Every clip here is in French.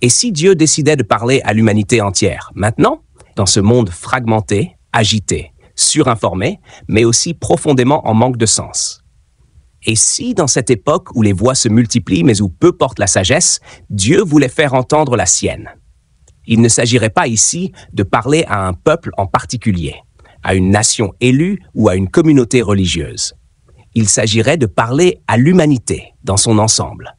Et si Dieu décidait de parler à l'humanité entière, maintenant, dans ce monde fragmenté, agité, surinformé, mais aussi profondément en manque de sens? Et si, dans cette époque où les voix se multiplient mais où peu porte la sagesse, Dieu voulait faire entendre la sienne? Il ne s'agirait pas ici de parler à un peuple en particulier, à une nation élue ou à une communauté religieuse. Il s'agirait de parler à l'humanité dans son ensemble,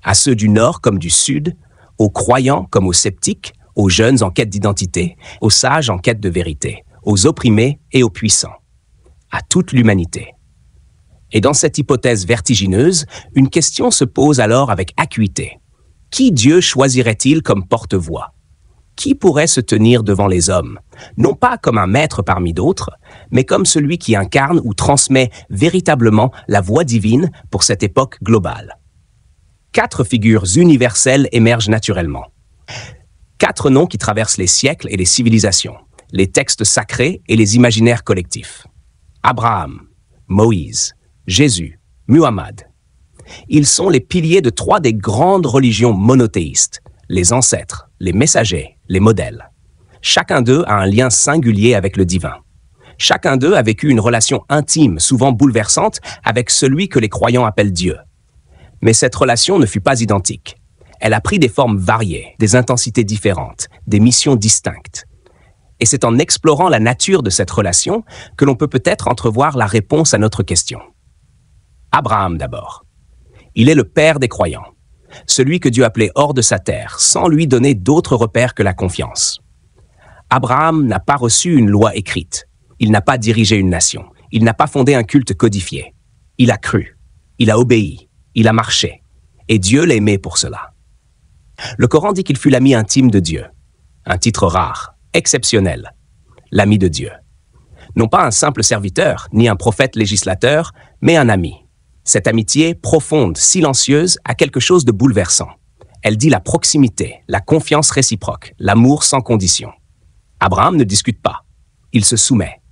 à ceux du Nord comme du Sud, aux croyants comme aux sceptiques, aux jeunes en quête d'identité, aux sages en quête de vérité, aux opprimés et aux puissants, à toute l'humanité. Et dans cette hypothèse vertigineuse, une question se pose alors avec acuité. Qui Dieu choisirait-il comme porte-voix? Qui pourrait se tenir devant les hommes, non pas comme un maître parmi d'autres, mais comme celui qui incarne ou transmet véritablement la voix divine pour cette époque globale? 4 figures universelles émergent naturellement. 4 noms qui traversent les siècles et les civilisations, les textes sacrés et les imaginaires collectifs. Abraham, Moïse, Jésus, Muhammad. Ils sont les piliers de 3 des grandes religions monothéistes, les ancêtres, les messagers, les modèles. Chacun d'eux a un lien singulier avec le divin. Chacun d'eux a vécu une relation intime, souvent bouleversante, avec celui que les croyants appellent Dieu. Mais cette relation ne fut pas identique. Elle a pris des formes variées, des intensités différentes, des missions distinctes. Et c'est en explorant la nature de cette relation que l'on peut peut-être entrevoir la réponse à notre question. Abraham d'abord. Il est le père des croyants, celui que Dieu appelait hors de sa terre, sans lui donner d'autres repères que la confiance. Abraham n'a pas reçu une loi écrite, il n'a pas dirigé une nation, il n'a pas fondé un culte codifié. Il a cru, il a obéi, il a marché, et Dieu l'aimait pour cela. Le Coran dit qu'il fut l'ami intime de Dieu, un titre rare, exceptionnel, l'ami de Dieu. Non pas un simple serviteur, ni un prophète législateur, mais un ami. Cette amitié profonde, silencieuse, a quelque chose de bouleversant. Elle dit la proximité, la confiance réciproque, l'amour sans condition. Abraham ne discute pas, il se soumet.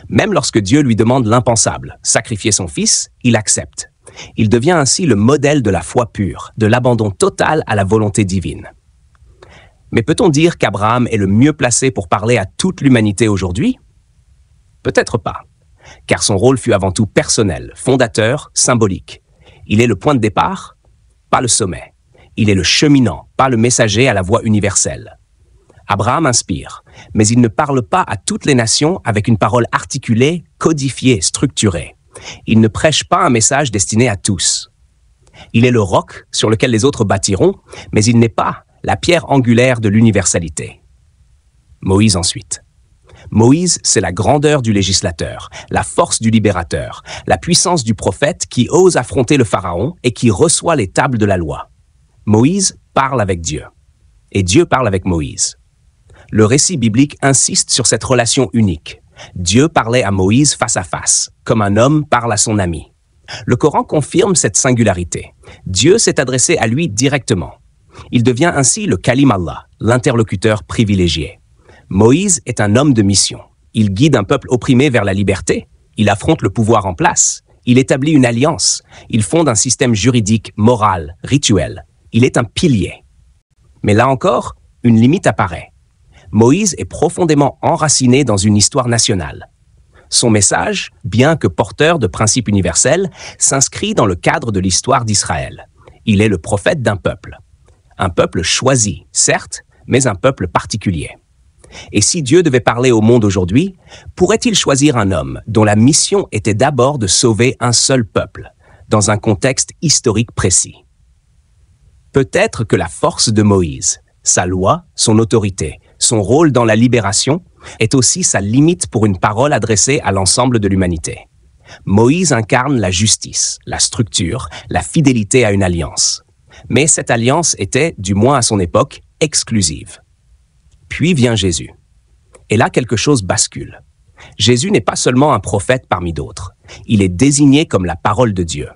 Même lorsque Dieu lui demande l'impensable, sacrifier son fils, il accepte. Il devient ainsi le modèle de la foi pure, de l'abandon total à la volonté divine. Mais peut-on dire qu'Abraham est le mieux placé pour parler à toute l'humanité aujourd'hui? Peut-être pas, car son rôle fut avant tout personnel, fondateur, symbolique. Il est le point de départ, pas le sommet. Il est le cheminant, pas le messager à la voix universelle. Abraham inspire, mais il ne parle pas à toutes les nations avec une parole articulée, codifiée, structurée. Il ne prêche pas un message destiné à tous. Il est le roc sur lequel les autres bâtiront, mais il n'est pas la pierre angulaire de l'universalité. Moïse ensuite. Moïse, c'est la grandeur du législateur, la force du libérateur, la puissance du prophète qui ose affronter le pharaon et qui reçoit les tables de la loi. Moïse parle avec Dieu, et Dieu parle avec Moïse. Le récit biblique insiste sur cette relation unique. Dieu parlait à Moïse face à face, comme un homme parle à son ami. Le Coran confirme cette singularité. Dieu s'est adressé à lui directement. Il devient ainsi le Kalim Allah, l'interlocuteur privilégié. Moïse est un homme de mission. Il guide un peuple opprimé vers la liberté. Il affronte le pouvoir en place. Il établit une alliance. Il fonde un système juridique, moral, rituel. Il est un pilier. Mais là encore, une limite apparaît. Moïse est profondément enraciné dans une histoire nationale. Son message, bien que porteur de principes universels, s'inscrit dans le cadre de l'histoire d'Israël. Il est le prophète d'un peuple. Un peuple choisi, certes, mais un peuple particulier. Et si Dieu devait parler au monde aujourd'hui, pourrait-il choisir un homme dont la mission était d'abord de sauver un seul peuple, dans un contexte historique précis? Peut-être que la force de Moïse, sa loi, son autorité, son rôle dans la libération, est aussi sa limite pour une parole adressée à l'ensemble de l'humanité. Moïse incarne la justice, la structure, la fidélité à une alliance. Mais cette alliance était, du moins à son époque, exclusive. Puis vient Jésus. Et là, quelque chose bascule. Jésus n'est pas seulement un prophète parmi d'autres. Il est désigné comme la parole de Dieu.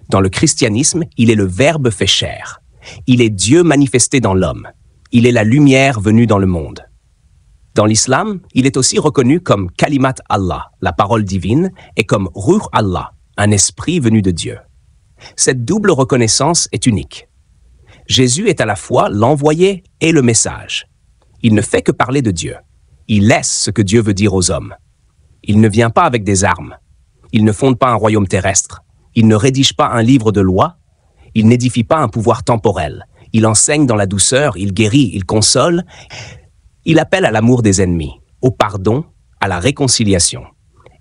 Dans le christianisme, il est le Verbe fait chair. Il est Dieu manifesté dans l'homme. Il est la lumière venue dans le monde. Dans l'islam, il est aussi reconnu comme Kalimat Allah, la parole divine, et comme Ruh Allah, un esprit venu de Dieu. Cette double reconnaissance est unique. Jésus est à la fois l'envoyé et le message. Il ne fait que parler de Dieu. Il laisse ce que Dieu veut dire aux hommes. Il ne vient pas avec des armes. Il ne fonde pas un royaume terrestre. Il ne rédige pas un livre de loi. Il n'édifie pas un pouvoir temporel. Il enseigne dans la douceur, il guérit, il console. Il appelle à l'amour des ennemis, au pardon, à la réconciliation.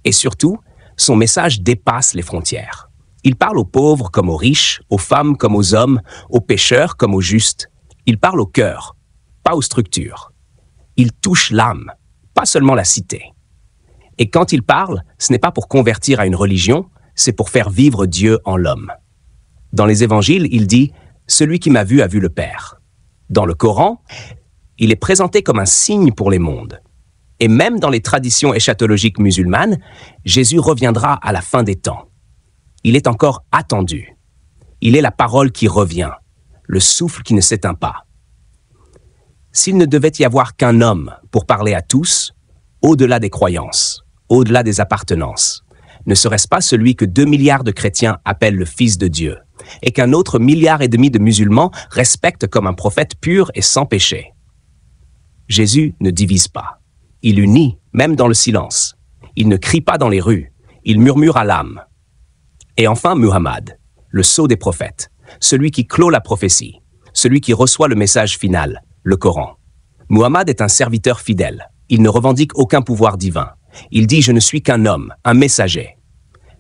Et surtout, son message dépasse les frontières. Il parle aux pauvres comme aux riches, aux femmes comme aux hommes, aux pécheurs comme aux justes. Il parle au cœur, pas aux structures. Il touche l'âme, pas seulement la cité. Et quand il parle, ce n'est pas pour convertir à une religion, c'est pour faire vivre Dieu en l'homme. Dans les évangiles, il dit « Celui qui m'a vu a vu le Père ». Dans le Coran, il est présenté comme un signe pour les mondes. Et même dans les traditions eschatologiques musulmanes, Jésus reviendra à la fin des temps. Il est encore attendu. Il est la parole qui revient, le souffle qui ne s'éteint pas. S'il ne devait y avoir qu'un homme pour parler à tous, au-delà des croyances, au-delà des appartenances, ne serait-ce pas celui que 2 milliards de chrétiens appellent le Fils de Dieu, et qu'un autre 1,5 milliard de musulmans respectent comme un prophète pur et sans péché? Jésus ne divise pas. Il unit, même dans le silence. Il ne crie pas dans les rues. Il murmure à l'âme. Et enfin Muhammad, le sceau des prophètes, celui qui clôt la prophétie, celui qui reçoit le message final, le Coran. Muhammad est un serviteur fidèle. Il ne revendique aucun pouvoir divin. Il dit « Je ne suis qu'un homme, un messager ».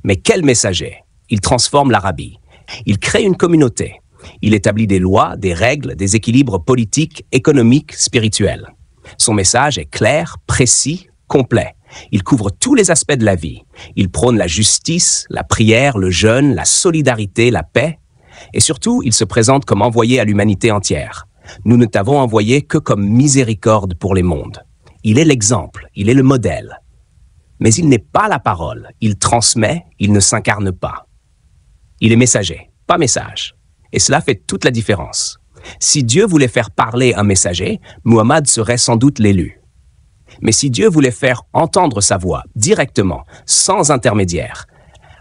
Mais quel messager? Il transforme l'Arabie. Il crée une communauté. Il établit des lois, des règles, des équilibres politiques, économiques, spirituels. Son message est clair, précis, complet. Il couvre tous les aspects de la vie. Il prône la justice, la prière, le jeûne, la solidarité, la paix. Et surtout, il se présente comme envoyé à l'humanité entière. Nous ne t'avons envoyé que comme miséricorde pour les mondes. Il est l'exemple, il est le modèle. Mais il n'est pas la parole. Il transmet, il ne s'incarne pas. Il est messager, pas message. Et cela fait toute la différence. Si Dieu voulait faire parler un messager, Muhammad serait sans doute l'élu. Mais si Dieu voulait faire entendre sa voix directement, sans intermédiaire,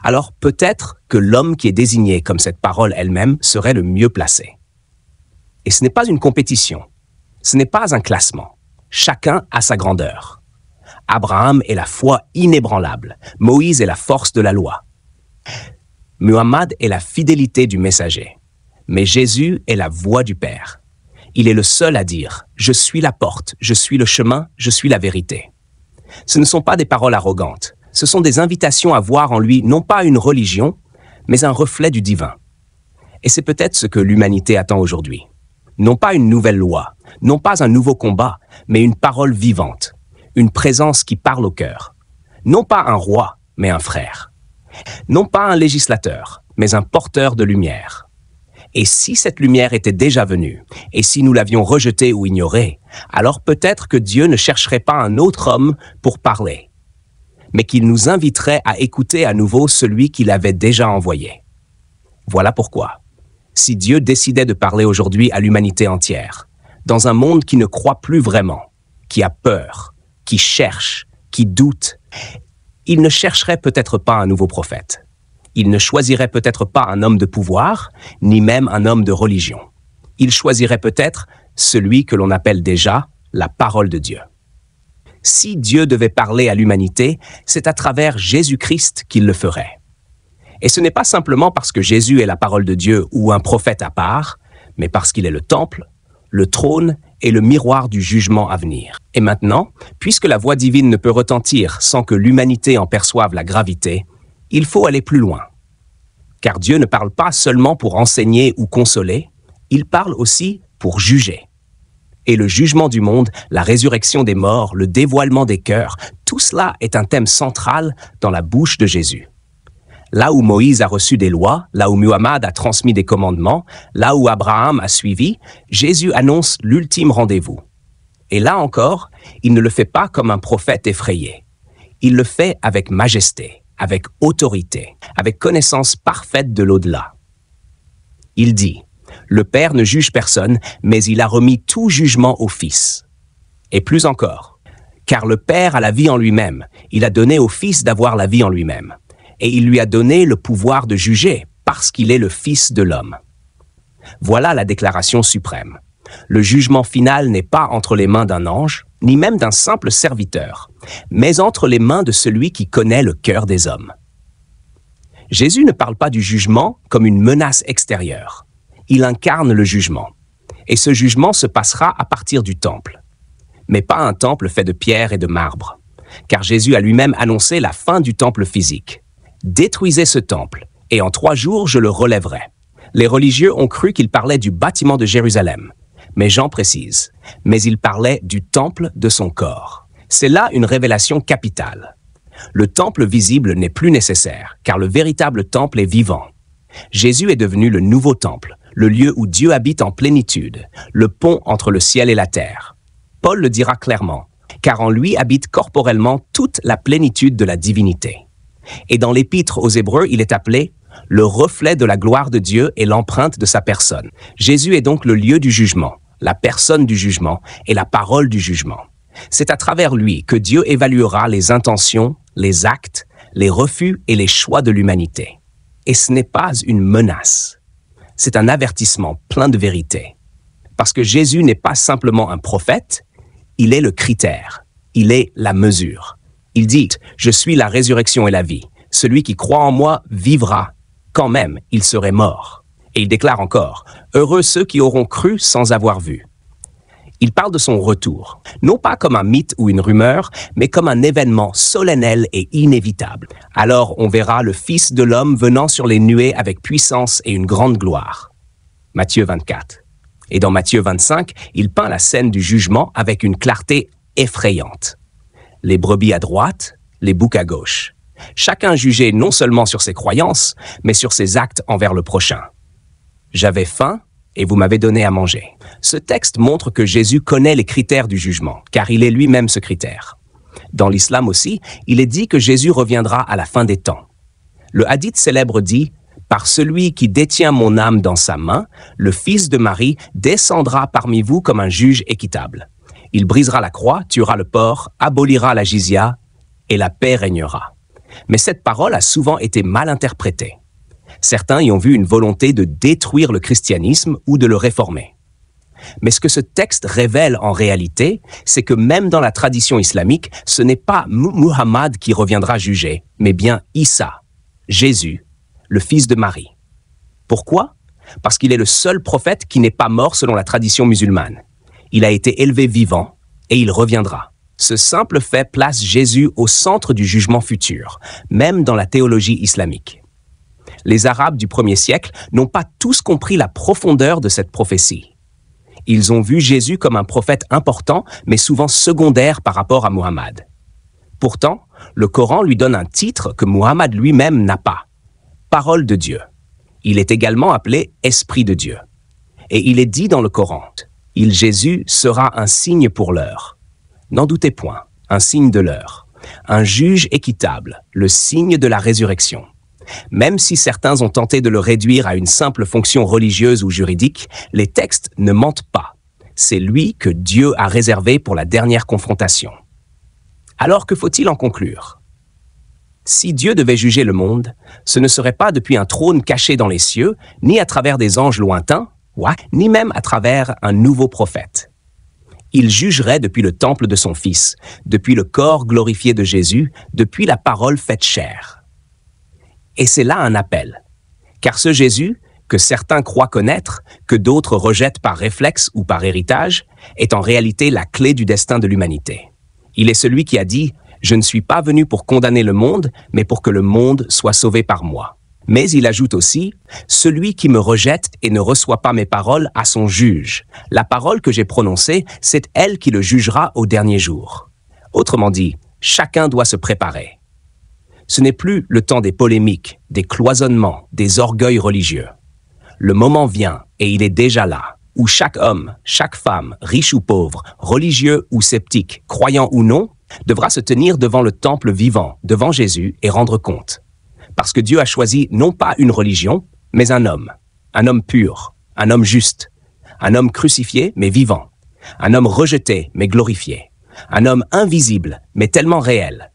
alors peut-être que l'homme qui est désigné comme cette parole elle-même serait le mieux placé. Et ce n'est pas une compétition, ce n'est pas un classement. Chacun a sa grandeur. Abraham est la foi inébranlable, Moïse est la force de la loi. Muhammad est la fidélité du messager, mais Jésus est la voix du Père. Il est le seul à dire « Je suis la porte, je suis le chemin, je suis la vérité ». Ce ne sont pas des paroles arrogantes, ce sont des invitations à voir en lui non pas une religion, mais un reflet du divin. Et c'est peut-être ce que l'humanité attend aujourd'hui. Non pas une nouvelle loi, non pas un nouveau combat, mais une parole vivante, une présence qui parle au cœur. Non pas un roi, mais un frère. Non pas un législateur, mais un porteur de lumière. Et si cette lumière était déjà venue, et si nous l'avions rejetée ou ignorée, alors peut-être que Dieu ne chercherait pas un autre homme pour parler, mais qu'il nous inviterait à écouter à nouveau celui qu'il avait déjà envoyé. Voilà pourquoi, si Dieu décidait de parler aujourd'hui à l'humanité entière, dans un monde qui ne croit plus vraiment, qui a peur, qui cherche, qui doute, il ne chercherait peut-être pas un nouveau prophète. Il ne choisirait peut-être pas un homme de pouvoir, ni même un homme de religion. Il choisirait peut-être celui que l'on appelle déjà la parole de Dieu. Si Dieu devait parler à l'humanité, c'est à travers Jésus-Christ qu'il le ferait. Et ce n'est pas simplement parce que Jésus est la parole de Dieu ou un prophète à part, mais parce qu'il est le temple, le trône et le miroir du jugement à venir. Et maintenant, puisque la voix divine ne peut retentir sans que l'humanité en perçoive la gravité, il faut aller plus loin. Car Dieu ne parle pas seulement pour enseigner ou consoler, il parle aussi pour juger. Et le jugement du monde, la résurrection des morts, le dévoilement des cœurs, tout cela est un thème central dans la bouche de Jésus. Là où Moïse a reçu des lois, là où Muhammad a transmis des commandements, là où Abraham a suivi, Jésus annonce l'ultime rendez-vous. Et là encore, il ne le fait pas comme un prophète effrayé. Il le fait avec majesté, avec autorité, avec connaissance parfaite de l'au-delà. Il dit « Le Père ne juge personne, mais il a remis tout jugement au Fils. » Et plus encore, « Car le Père a la vie en lui-même, il a donné au Fils d'avoir la vie en lui-même. Et il lui a donné le pouvoir de juger, parce qu'il est le Fils de l'homme. » Voilà la déclaration suprême. Le jugement final n'est pas entre les mains d'un ange, ni même d'un simple serviteur, mais entre les mains de celui qui connaît le cœur des hommes. Jésus ne parle pas du jugement comme une menace extérieure. Il incarne le jugement. Et ce jugement se passera à partir du temple. Mais pas un temple fait de pierre et de marbre. Car Jésus a lui-même annoncé la fin du temple physique. « Détruisez ce temple, et en 3 jours je le relèverai. » Les religieux ont cru qu'il parlait du bâtiment de Jérusalem. Mais Jean précise, « Mais il parlait du temple de son corps. » C'est là une révélation capitale. Le temple visible n'est plus nécessaire, car le véritable temple est vivant. Jésus est devenu le nouveau temple, le lieu où Dieu habite en plénitude, le pont entre le ciel et la terre. Paul le dira clairement, car en lui habite corporellement toute la plénitude de la divinité. Et dans l'épître aux Hébreux, il est appelé « le reflet de la gloire de Dieu et l'empreinte de sa personne ». Jésus est donc le lieu du jugement, la personne du jugement et la parole du jugement. C'est à travers lui que Dieu évaluera les intentions, les actes, les refus et les choix de l'humanité. Et ce n'est pas une menace. C'est un avertissement plein de vérité. Parce que Jésus n'est pas simplement un prophète, il est le critère, il est la mesure. Il dit « Je suis la résurrection et la vie. Celui qui croit en moi vivra, quand même il serait mort. » Et il déclare encore « Heureux ceux qui auront cru sans avoir vu. » Il parle de son retour, non pas comme un mythe ou une rumeur, mais comme un événement solennel et inévitable. Alors on verra le Fils de l'homme venant sur les nuées avec puissance et une grande gloire. Matthieu 24. Et dans Matthieu 25, il peint la scène du jugement avec une clarté effrayante. Les brebis à droite, les boucs à gauche. Chacun jugé non seulement sur ses croyances, mais sur ses actes envers le prochain. J'avais faim, et vous m'avez donné à manger. Ce texte montre que Jésus connaît les critères du jugement, car il est lui-même ce critère. Dans l'islam aussi, il est dit que Jésus reviendra à la fin des temps. Le hadith célèbre dit « Par celui qui détient mon âme dans sa main, le fils de Marie descendra parmi vous comme un juge équitable. Il brisera la croix, tuera le porc, abolira la jizya, et la paix régnera. » Mais cette parole a souvent été mal interprétée. Certains y ont vu une volonté de détruire le christianisme ou de le réformer. Mais ce que ce texte révèle en réalité, c'est que même dans la tradition islamique, ce n'est pas Muhammad qui reviendra juger, mais bien Issa, Jésus, le fils de Marie. Pourquoi? Parce qu'il est le seul prophète qui n'est pas mort selon la tradition musulmane. Il a été élevé vivant et il reviendra. Ce simple fait place Jésus au centre du jugement futur, même dans la théologie islamique. Les Arabes du 1er siècle n'ont pas tous compris la profondeur de cette prophétie. Ils ont vu Jésus comme un prophète important, mais souvent secondaire par rapport à Muhammad. Pourtant, le Coran lui donne un titre que Muhammad lui-même n'a pas, « Parole de Dieu ». Il est également appelé « Esprit de Dieu ». Et il est dit dans le Coran, « Il, Jésus, sera un signe pour l'heure. » N'en doutez point, un signe de l'heure, un juge équitable, le signe de la résurrection. Même si certains ont tenté de le réduire à une simple fonction religieuse ou juridique, les textes ne mentent pas. C'est lui que Dieu a réservé pour la dernière confrontation. Alors que faut-il en conclure? Si Dieu devait juger le monde, ce ne serait pas depuis un trône caché dans les cieux, ni à travers des anges lointains, ni même à travers un nouveau prophète. Il jugerait depuis le temple de son Fils, depuis le corps glorifié de Jésus, depuis la parole faite chair. Et c'est là un appel. Car ce Jésus, que certains croient connaître, que d'autres rejettent par réflexe ou par héritage, est en réalité la clé du destin de l'humanité. Il est celui qui a dit « Je ne suis pas venu pour condamner le monde, mais pour que le monde soit sauvé par moi. » Mais il ajoute aussi « Celui qui me rejette et ne reçoit pas mes paroles a son juge. La parole que j'ai prononcée, c'est elle qui le jugera au dernier jour. » Autrement dit, chacun doit se préparer. Ce n'est plus le temps des polémiques, des cloisonnements, des orgueils religieux. Le moment vient, et il est déjà là, où chaque homme, chaque femme, riche ou pauvre, religieux ou sceptique, croyant ou non, devra se tenir devant le temple vivant, devant Jésus, et rendre compte. Parce que Dieu a choisi non pas une religion, mais un homme pur, un homme juste, un homme crucifié mais vivant, un homme rejeté mais glorifié, un homme invisible mais tellement réel.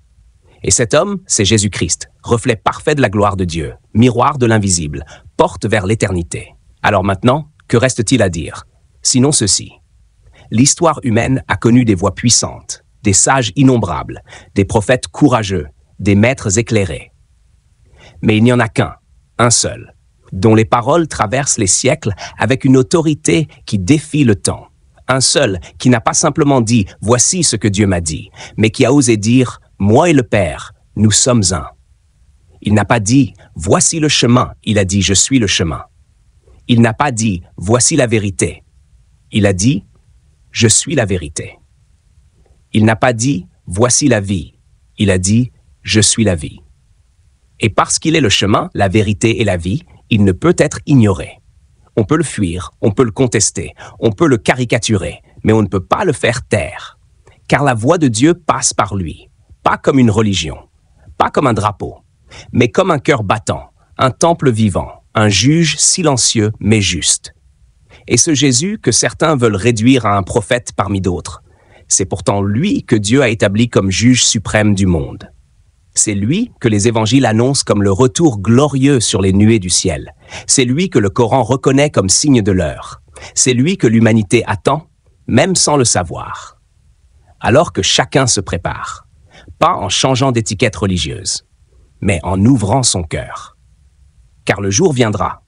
Et cet homme, c'est Jésus-Christ, reflet parfait de la gloire de Dieu, miroir de l'invisible, porte vers l'éternité. Alors maintenant, que reste-t-il à dire? Sinon ceci. L'histoire humaine a connu des voix puissantes, des sages innombrables, des prophètes courageux, des maîtres éclairés. Mais il n'y en a qu'un, un seul, dont les paroles traversent les siècles avec une autorité qui défie le temps. Un seul qui n'a pas simplement dit « Voici ce que Dieu m'a dit », mais qui a osé dire « Moi et le Père, nous sommes un ». Il n'a pas dit « Voici le chemin », il a dit « Je suis le chemin ». Il n'a pas dit « Voici la vérité ». Il a dit « Je suis la vérité ». Il n'a pas dit « Voici la vie ». Il a dit « Je suis la vie ». Et parce qu'il est le chemin, la vérité et la vie, il ne peut être ignoré. On peut le fuir, on peut le contester, on peut le caricaturer, mais on ne peut pas le faire taire. Car la voix de Dieu passe par lui, pas comme une religion, pas comme un drapeau, mais comme un cœur battant, un temple vivant, un juge silencieux mais juste. Et ce Jésus que certains veulent réduire à un prophète parmi d'autres, c'est pourtant lui que Dieu a établi comme juge suprême du monde. C'est lui que les évangiles annoncent comme le retour glorieux sur les nuées du ciel. C'est lui que le Coran reconnaît comme signe de l'heure. C'est lui que l'humanité attend, même sans le savoir. Alors que chacun se prépare, pas en changeant d'étiquette religieuse, mais en ouvrant son cœur. Car le jour viendra,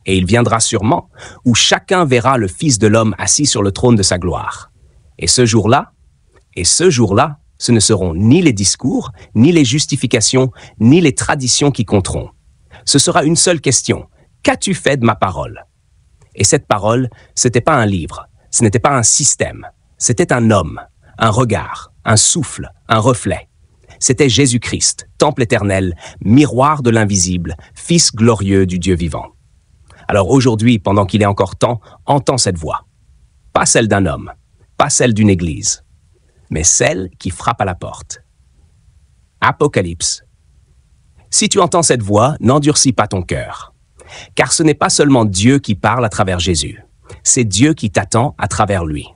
et il viendra sûrement, où chacun verra le Fils de l'homme assis sur le trône de sa gloire. Et ce jour-là, ce ne seront ni les discours, ni les justifications, ni les traditions qui compteront. Ce sera une seule question. Qu'as-tu fait de ma parole? Et cette parole, ce n'était pas un livre, ce n'était pas un système, c'était un homme, un regard, un souffle, un reflet. C'était Jésus-Christ, temple éternel, miroir de l'invisible, fils glorieux du Dieu vivant. Alors aujourd'hui, pendant qu'il est encore temps, entends cette voix. Pas celle d'un homme, pas celle d'une église, mais celle qui frappe à la porte. Apocalypse. Si tu entends cette voix, n'endurcis pas ton cœur. Car ce n'est pas seulement Dieu qui parle à travers Jésus, c'est Dieu qui t'attend à travers lui.